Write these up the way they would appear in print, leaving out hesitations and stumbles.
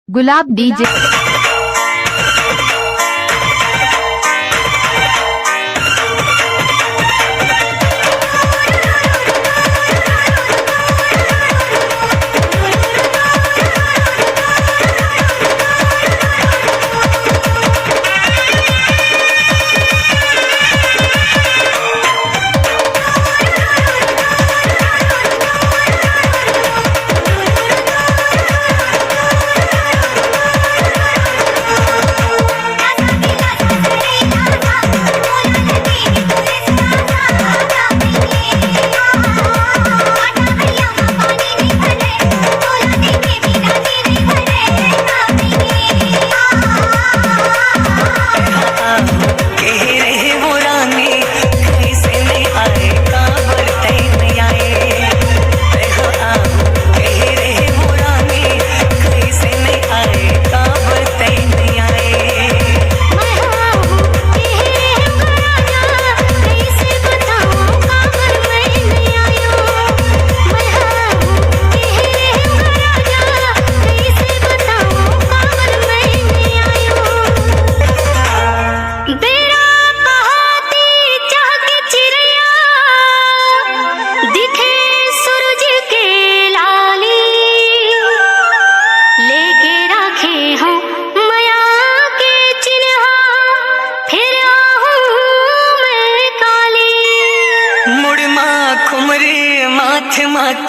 गुलाब DJ.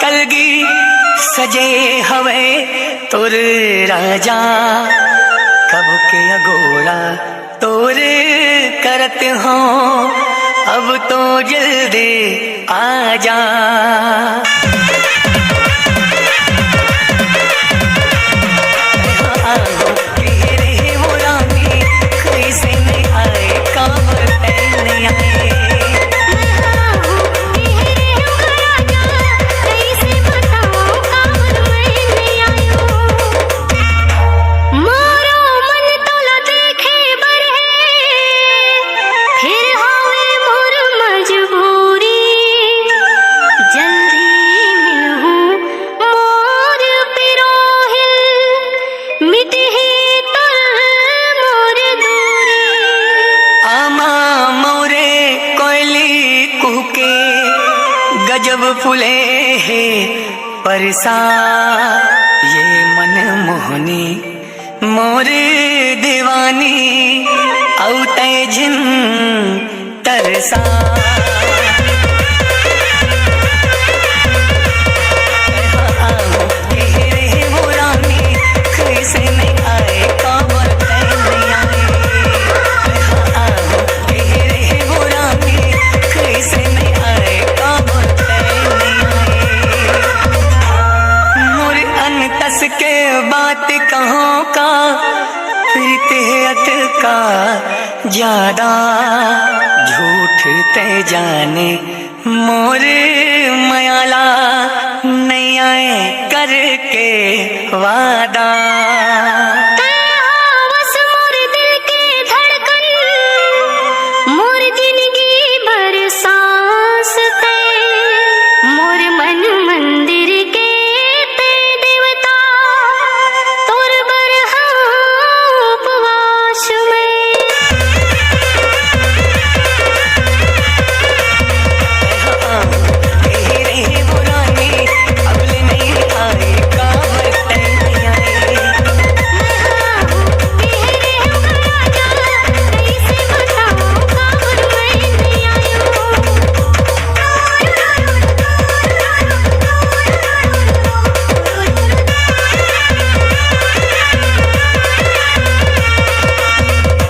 कलगी सजे हवे तोर राजा, कब के अगोड़ा तोर करत हो, अब तो जल्दी आजा। गजब फुले है परसा ये मन मोहनी मोर दीवानी औते झिन तरसा। के बात कहाँ का फिरते का ज्यादा, झूठ ते जाने मोर मयाला नहीं आए करके वादा।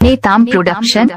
नेताम प्रोडक्शन।